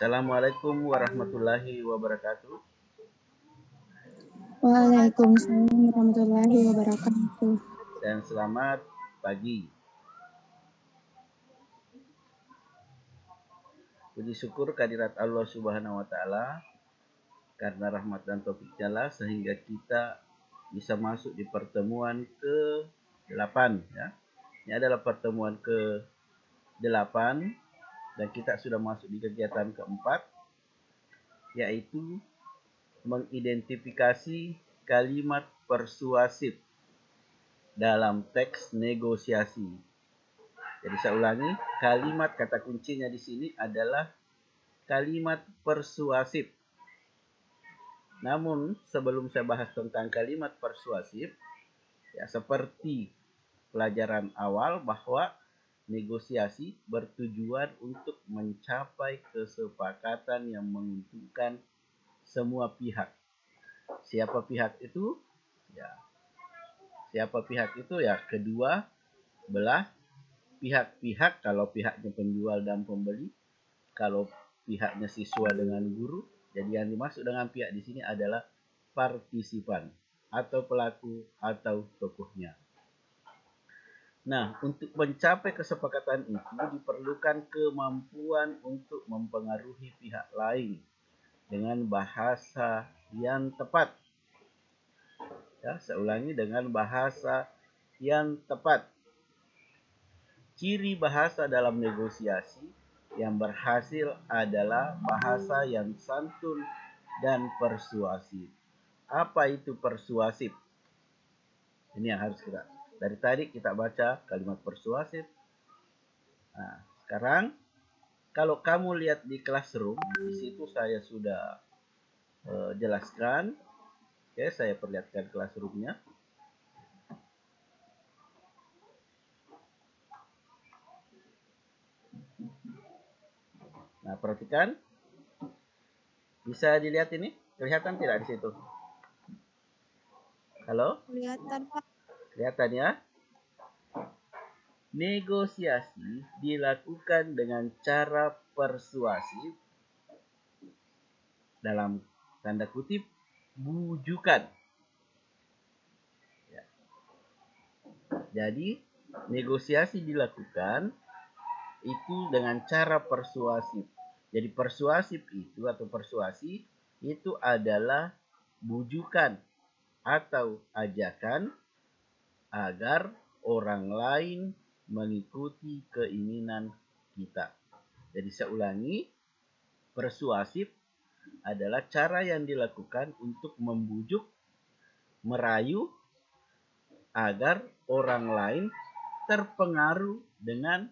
Assalamualaikum warahmatullahi wabarakatuh. Waalaikumsalam warahmatullahi wabarakatuh. Dan selamat pagi. Puji syukur kehadirat Allah Subhanahu wa taala karena rahmat dan taufiknya lah sehingga kita bisa masuk di pertemuan ke-8 ya. Ini adalah pertemuan ke-8 dan kita sudah masuk di kegiatan keempat, yaitu mengidentifikasi kalimat persuasif dalam teks negosiasi. Jadi saya ulangi, kalimat kata kuncinya di sini adalah kalimat persuasif. Namun sebelum saya bahas tentang kalimat persuasif, ya seperti pelajaran awal bahwa negosiasi bertujuan untuk mencapai kesepakatan yang menguntungkan semua pihak. Siapa pihak itu? Siapa pihak itu? Ya, kedua belah pihak-pihak, kalau pihaknya penjual dan pembeli, kalau pihaknya siswa dengan guru. Jadi yang dimaksud dengan pihak di sini adalah partisipan atau pelaku atau tokohnya. Nah, untuk mencapai kesepakatan itu diperlukan kemampuan untuk mempengaruhi pihak lain dengan bahasa yang tepat. Ya, saya ulangi, dengan bahasa yang tepat. Ciri bahasa dalam negosiasi yang berhasil adalah bahasa yang santun dan persuasif. Apa itu persuasif? Ini yang harus kita. Dari tadi kita baca kalimat persuasif. Nah, sekarang kalau kamu lihat di classroom, di situ saya sudah jelaskan. Oke, saya perlihatkan classroomnya. Nah, perhatikan. Bisa dilihat ini? Kelihatan tidak di situ? Halo? Kelihatan, Pak. Kelihatan ya? Negosiasi dilakukan dengan cara persuasif, dalam tanda kutip bujukan. Ya. Jadi negosiasi dilakukan itu dengan cara persuasif. Jadi persuasif itu atau persuasi itu adalah bujukan atau ajakan agar orang lain mengikuti keinginan kita. Jadi saya ulangi, persuasif adalah cara yang dilakukan untuk membujuk, merayu agar orang lain terpengaruh dengan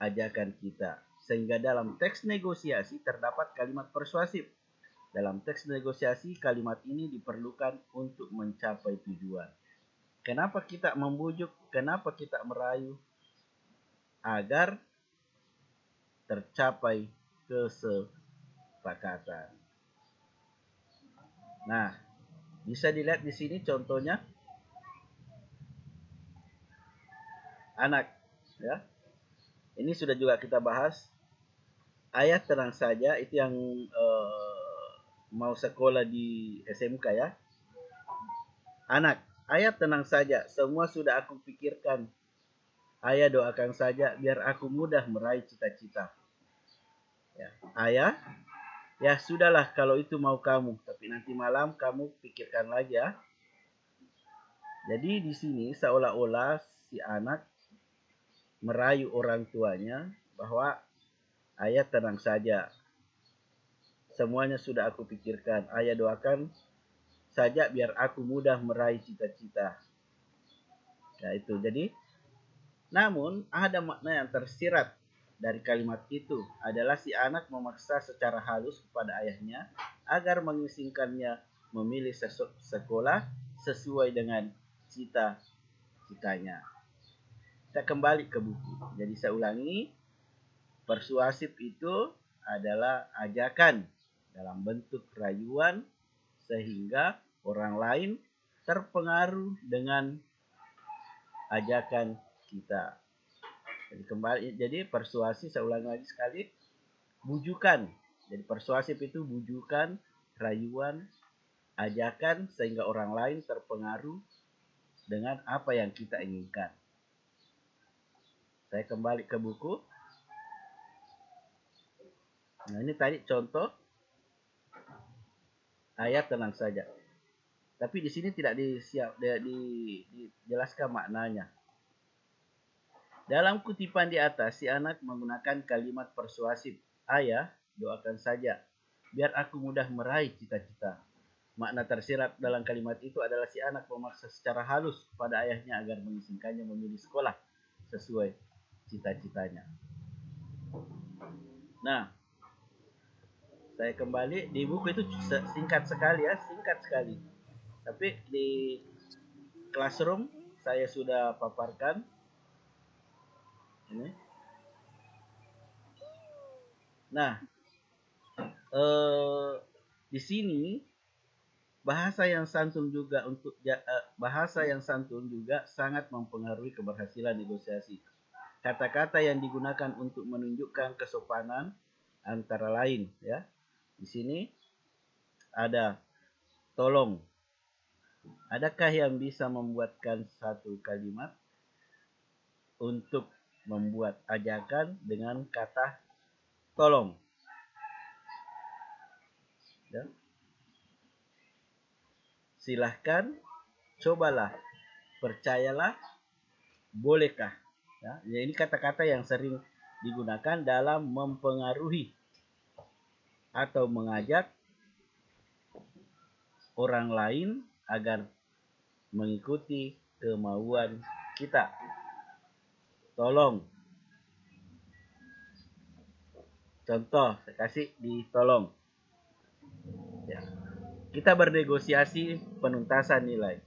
ajakan kita. Sehingga dalam teks negosiasi terdapat kalimat persuasif. Dalam teks negosiasi kalimat ini diperlukan untuk mencapai tujuan. Kenapa kita membujuk? Kenapa kita merayu? Agar tercapai kesepakatan. Nah, bisa dilihat di sini contohnya anak, ya. Ini sudah juga kita bahas. Ayah tenang saja, itu yang mau sekolah di SMK ya. Anak, ayah tenang saja, semua sudah aku pikirkan. Ayah doakan saja biar aku mudah meraih cita-cita. Ya, ayah, ya sudahlah kalau itu mau kamu, tapi nanti malam kamu pikirkan lagi ya. Jadi di sini seolah-olah si anak merayu orang tuanya bahwa ayah tenang saja, semuanya sudah aku pikirkan. Ayah doakan saja biar aku mudah meraih cita-cita. Nah itu, jadi namun ada makna yang tersirat dari kalimat itu adalah si anak memaksa secara halus kepada ayahnya agar mengizinkannya memilih sekolah sesuai dengan cita-citanya. Kita kembali ke buku. Jadi saya ulangi, persuasif itu adalah ajakan dalam bentuk rayuan sehingga orang lain terpengaruh dengan ajakan kita. Jadi persuasi, saya ulangi lagi sekali, bujukan. Jadi persuasif itu bujukan, rayuan, ajakan sehingga orang lain terpengaruh dengan apa yang kita inginkan. Saya kembali ke buku. Nah, ini tadi contoh ayat tenang saja. Tapi di sini tidak dijelaskan maknanya. Dalam kutipan di atas, si anak menggunakan kalimat persuasif. Ayah, doakan saja, biar aku mudah meraih cita-cita. Makna tersirat dalam kalimat itu adalah si anak memaksa secara halus kepada ayahnya agar mengizinkannya memilih sekolah sesuai cita-citanya. Nah, saya kembali di buku itu singkat sekali ya, singkat sekali. Tapi di classroom saya sudah paparkan ini. Nah, di sini bahasa yang santun juga sangat mempengaruhi keberhasilan negosiasi. Kata-kata yang digunakan untuk menunjukkan kesopanan antara lain ya. Di sini ada tolong. Adakah yang bisa membuatkan satu kalimat untuk membuat ajakan dengan kata tolong? Ya. Silahkan, cobalah, percayalah, bolehkah. Ya, ini kata-kata yang sering digunakan dalam mempengaruhi atau mengajak orang lain agar mengikuti kemauan kita. Tolong. Contoh, saya kasih di tolong. Ya. Kita bernegosiasi penuntasan nilai.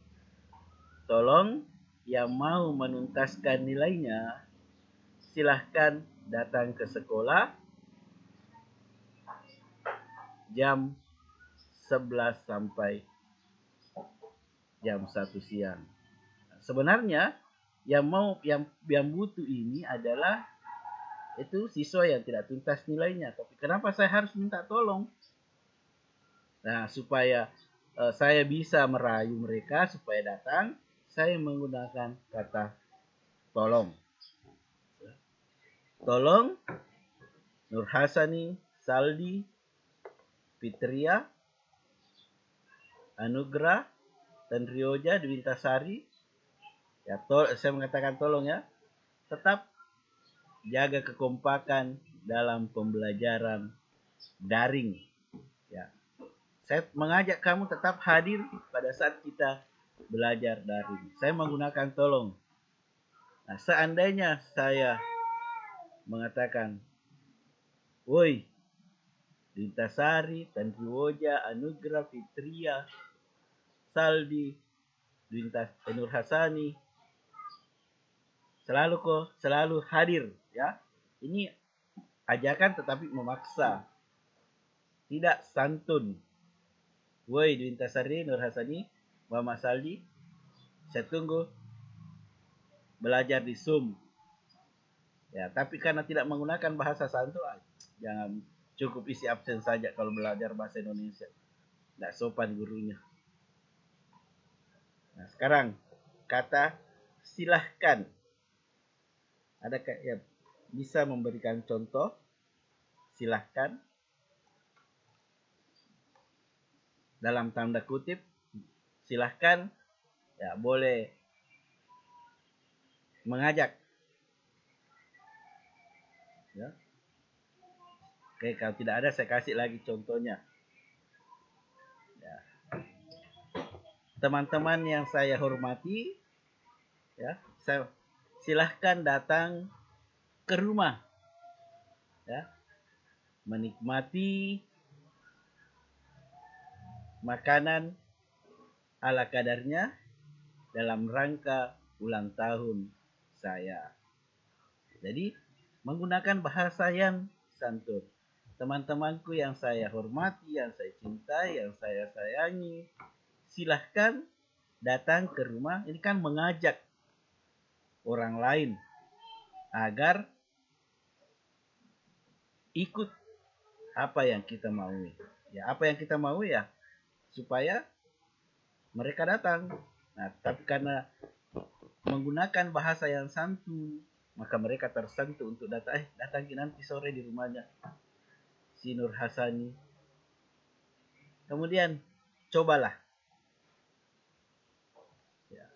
Tolong, yang mau menuntaskan nilainya, silahkan datang ke sekolah jam 11 sampai jam 1 siang. Sebenarnya yang butuh ini adalah itu siswa yang tidak tuntas nilainya. Tapi kenapa saya harus minta tolong? Nah, supaya saya bisa merayu mereka supaya datang, saya menggunakan kata tolong. Tolong Nur Hasani, Saldi, Fitria, Anugrah, dan Rioja Dwintasari. Ya, saya mengatakan tolong ya. Tetap jaga kekompakan dalam pembelajaran daring. Ya. Saya mengajak kamu tetap hadir pada saat kita belajar daring. Saya menggunakan tolong. Nah, seandainya saya mengatakan, woi, Dintasari, Tandriwoja, Anugrah, Fitria, Saldi, Nur Hasani, selalu hadir ya. Ini ajakan tetapi memaksa, tidak santun. Woi Dintasari, Nur Hasani, Mama Saldi, saya tunggu belajar di Zoom. Ya, tapi karena tidak menggunakan bahasa santun, jangan, cukup isi absen saja kalau belajar bahasa Indonesia. Tidak sopan gurunya. Nah, sekarang kata silahkan. Adakah yang bisa memberikan contoh? Silahkan. Dalam tanda kutip, silahkan ya boleh mengajak. Ya. Oke, kalau tidak ada saya kasih lagi contohnya. Ya. Teman-teman yang saya hormati, ya, saya silahkan datang ke rumah, ya, menikmati makanan ala kadarnya dalam rangka ulang tahun saya. Jadi menggunakan bahasa yang santun. Teman-temanku yang saya hormati, yang saya cintai, yang saya sayangi, silahkan datang ke rumah. Ini kan mengajak orang lain agar ikut apa yang kita mau. Ya, apa yang kita mau ya supaya mereka datang. Nah, tapi karena menggunakan bahasa yang santun, maka mereka tersentuh untuk datang. Datang nanti sore di rumahnya si Nur Hasani. Kemudian cobalah, ya,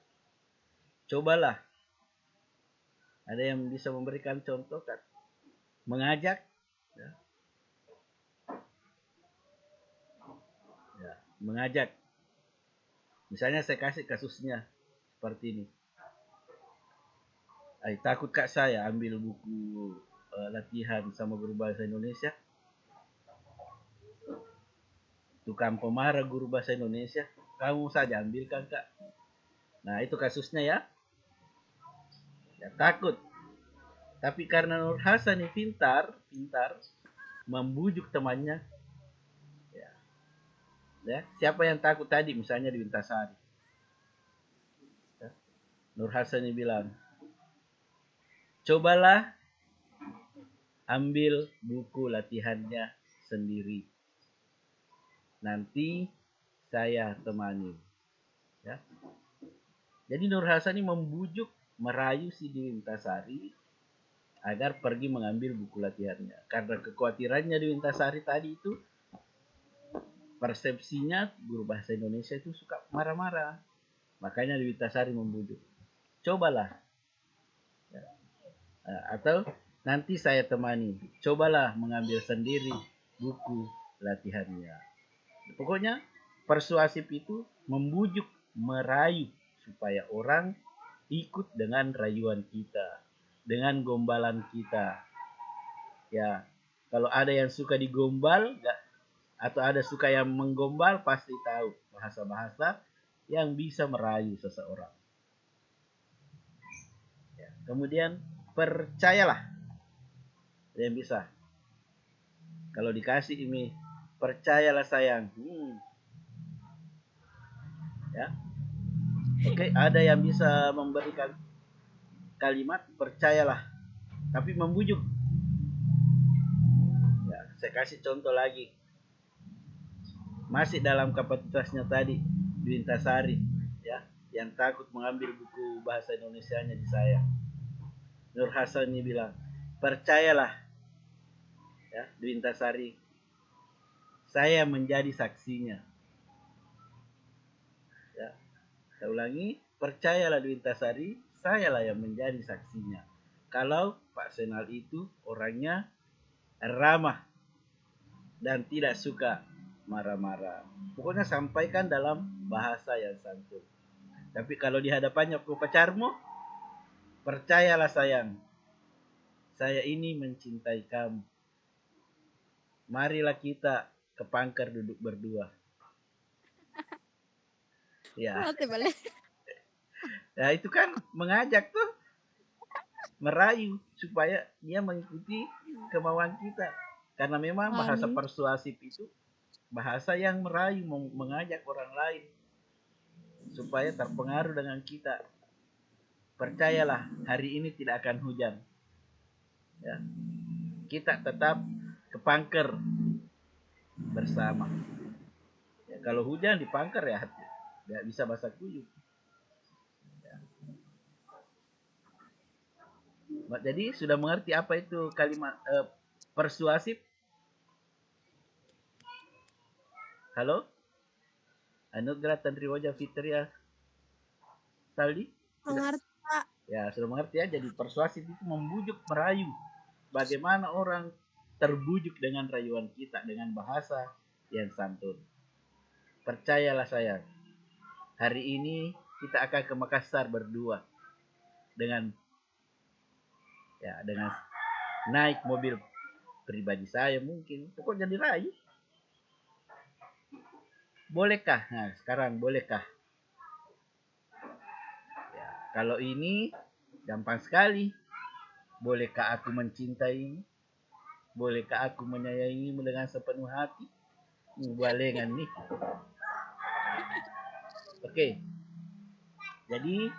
cobalah. Ada yang bisa memberikan contoh kan? Mengajak, ya, ya, mengajak. Misalnya saya kasih kasusnya seperti ini. Takut kak saya ambil buku latihan sama guru bahasa Indonesia. Tukang pemarah guru bahasa Indonesia. Kamu saja ambilkan kak. Nah itu kasusnya ya. Ya takut. Tapi karena Nur Hasan ini pintar membujuk temannya. Ya. Ya. Siapa yang takut tadi? Misalnya di Wintasari. Ya. Nur Hasan ini bilang, cobalah ambil buku latihannya sendiri. Nanti saya temani. Ya. Jadi Nur Hasan ini membujuk, merayu si Dewi Wintasari agar pergi mengambil buku latihannya. Karena kekhawatirannya Dewi Wintasari tadi itu, persepsinya guru bahasa Indonesia itu suka marah-marah. Makanya Dewi Wintasari membujuk. Cobalah. Ya. Atau nanti saya temani. Cobalah mengambil sendiri buku latihannya. Pokoknya persuasif itu membujuk, merayu supaya orang ikut dengan rayuan kita, dengan gombalan kita. Ya, kalau ada yang suka digombal, atau ada suka yang menggombal, pasti tahu bahasa-bahasa yang bisa merayu seseorang. Ya, kemudian percayalah, yang bisa. Kalau dikasih ini, percayalah sayang. Ya, oke, ada yang bisa memberikan kalimat percayalah, tapi membujuk. Ya, saya kasih contoh lagi. Masih dalam kapasitasnya tadi, di Wintasari, ya, yang takut mengambil buku bahasa Indonesianya di saya. Nur Hasan ini bilang, percayalah, ya, di Wintasari, saya menjadi saksinya. Ya, saya ulangi, percayalah di Wintasari, sayalah yang menjadi saksinya. Kalau Pak Senal itu orangnya ramah dan tidak suka marah-marah. Pokoknya sampaikan dalam bahasa yang santun. Tapi kalau di hadapannya pacarmu, percayalah sayang, saya ini mencintai kamu. Marilah kita ke Pangkar duduk berdua. Ya. Ya itu kan mengajak tuh, merayu supaya dia mengikuti kemauan kita. Karena memang bahasa persuasif itu bahasa yang merayu, mengajak orang lain supaya terpengaruh dengan kita. Percayalah, hari ini tidak akan hujan. Ya. Kita tetap ke Pangkar bersama. Ya, kalau hujan di Pangkar ya tidak bisa basah kuyup. Ya. Jadi sudah mengerti apa itu kalimat persuasif? Halo? Anugerah Tantriwoja Fitria Saldi? Mengerti, Pak. Ya, sudah mengerti ya. Jadi persuasif itu membujuk, merayu. Bagaimana orang terbujuk dengan rayuan kita, dengan bahasa yang santun. Percayalah sayang, hari ini kita akan ke Makassar berdua dengan naik mobil pribadi saya mungkin. Pokoknya dirayu. Bolehkah? Nah, sekarang bolehkah? Ya, kalau ini gampang sekali. Bolehkah aku mencintaimu? Bolehkah aku menyayangimu dengan sepenuh hati? Balengan nih. Oke. Jadi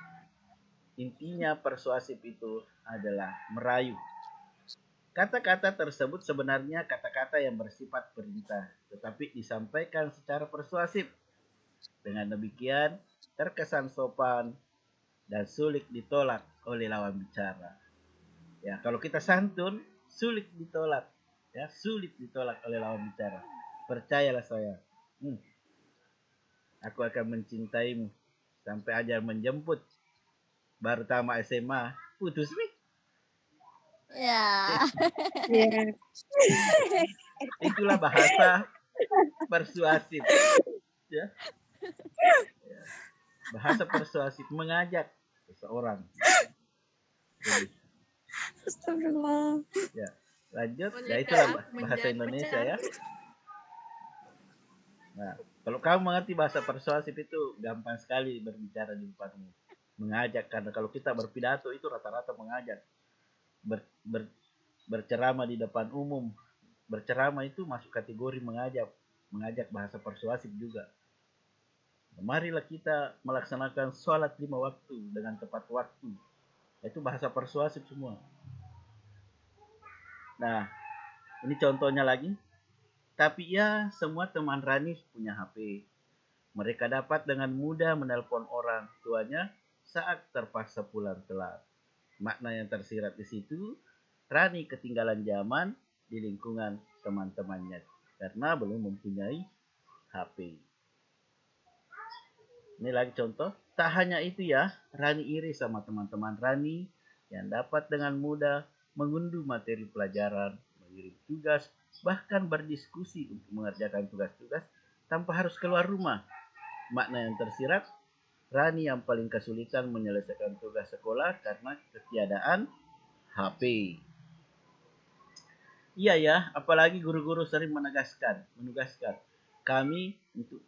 intinya persuasif itu adalah merayu. Kata-kata tersebut sebenarnya kata-kata yang bersifat perintah, tetapi disampaikan secara persuasif. Dengan demikian, terkesan sopan dan sulit ditolak oleh lawan bicara. Ya, kalau kita santun, sulit ditolak. Ya, sulit ditolak oleh lawan bicara. Percayalah saya. Aku akan mencintaimu sampai ajar menjemput. Baru tamat SMA, putus nih. Ya. Iya. Itulah bahasa persuasif. Ya. Bahasa persuasif mengajak seseorang. Jadi, Astagfirullah. ya, lanjut. Boleh, Ya itulah Kak, bahasa menjadi Indonesia pacar. ya. Nah, kalau kamu mengerti bahasa persuasif itu gampang sekali berbicara di depanmu. Mengajak, karena kalau kita berpidato itu rata-rata mengajak. Berceramah di depan umum. Berceramah itu masuk kategori mengajak bahasa persuasif juga. Marilah kita melaksanakan sholat 5 waktu dengan tepat waktu. Itu bahasa persuasif semua. Nah, ini contohnya lagi. Tapi ya, semua teman Rani punya HP. Mereka dapat dengan mudah menelpon orang tuanya saat terpaksa pulang telat. Makna yang tersirat di situ, Rani ketinggalan zaman di lingkungan teman-temannya karena belum mempunyai HP. Ini lagi contoh. Tak hanya itu ya, Rani iri sama teman-teman Rani yang dapat dengan mudah mengunduh materi pelajaran, mengirim tugas, bahkan berdiskusi untuk mengerjakan tugas-tugas tanpa harus keluar rumah. Makna yang tersirat, Rani yang paling kesulitan menyelesaikan tugas sekolah karena ketiadaan HP. Iya ya, apalagi guru-guru sering menugaskan kami untuk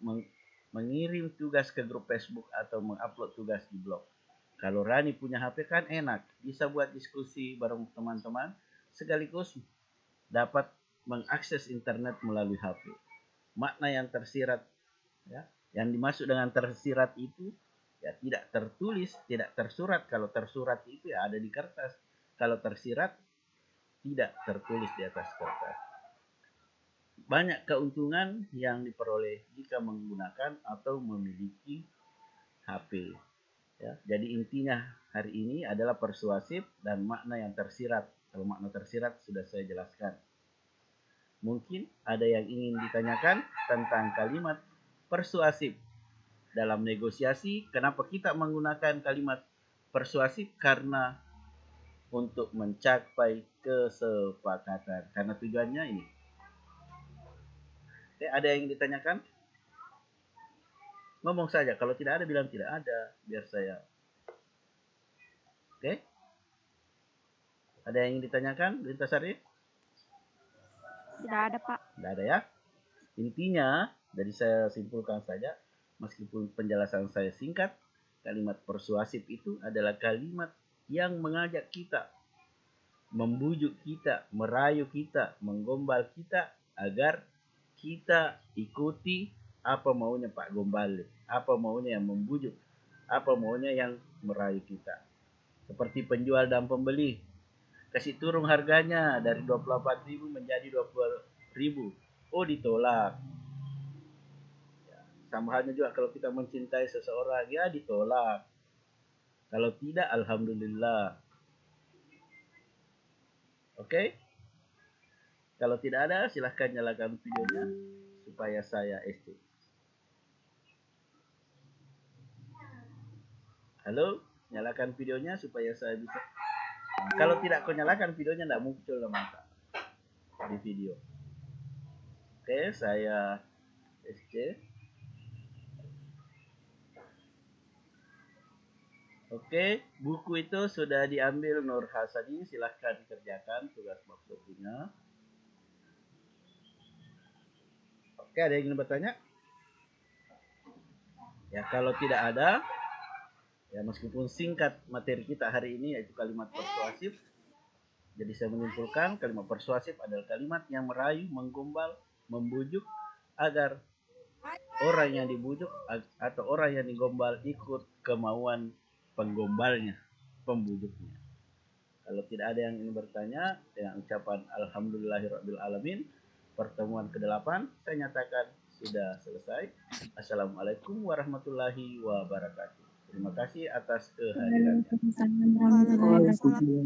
mengirim tugas ke grup Facebook atau mengupload tugas di blog. Kalau Rani punya HP kan enak, bisa buat diskusi bareng teman-teman, sekaligus dapat mengakses internet melalui HP. Makna yang tersirat, ya, yang dimaksud dengan tersirat itu ya tidak tertulis, tidak tersurat. Kalau tersurat itu ya ada di kertas. Kalau tersirat tidak tertulis di atas kertas. Banyak keuntungan yang diperoleh jika menggunakan atau memiliki HP. Ya, jadi intinya hari ini adalah persuasif dan makna yang tersirat. Kalau makna tersirat sudah saya jelaskan. Mungkin ada yang ingin ditanyakan tentang kalimat persuasif dalam negosiasi. Kenapa kita menggunakan kalimat persuasif? Karena untuk mencapai kesepakatan. Karena tujuannya ini. Oke, ada yang ditanyakan? Ngomong saja. Kalau tidak ada, bilang tidak ada. Biar saya. Oke. Ada yang ingin ditanyakan, Lintasari? Tidak ada, Pak. Tidak ada ya. Intinya, dari saya simpulkan saja, meskipun penjelasan saya singkat, kalimat persuasif itu adalah kalimat yang mengajak kita, membujuk kita, merayu kita, menggombal kita agar kita ikuti apa maunya Pak Gombal, apa maunya yang membujuk, apa maunya yang merayu kita. Seperti penjual dan pembeli, kasih turun harganya dari 24.000 menjadi 20.000. Oh, ditolak. Sama halnya juga kalau kita mencintai seseorang, ya ditolak. Kalau tidak, alhamdulillah. Oke? Kalau tidak ada, silahkan nyalakan videonya supaya saya SC. Halo? Nyalakan videonya supaya saya bisa. Kalau tidak kau nyalakan videonya, tidak muncul nama di video. Oke, saya SC. Oke, buku itu sudah diambil Nur Hasani. Silahkan kerjakan tugas bab 1-nya. Oke, ada yang ingin bertanya? Ya, kalau tidak ada, ya meskipun singkat materi kita hari ini yaitu kalimat persuasif. Jadi saya menyimpulkan kalimat persuasif adalah kalimat yang merayu, menggombal, membujuk agar orang yang dibujuk atau orang yang digombal ikut kemauan penggombalnya, pembujuknya. Kalau tidak ada yang ingin bertanya, dengan ucapan Alhamdulillahirabbil alamin, pertemuan ke-8 saya nyatakan sudah selesai. Assalamualaikum warahmatullahi wabarakatuh. Terima kasih atas kehadirannya. Waalaikumsalam warahmatullahi wabarakatuh. Waalaikumsalam.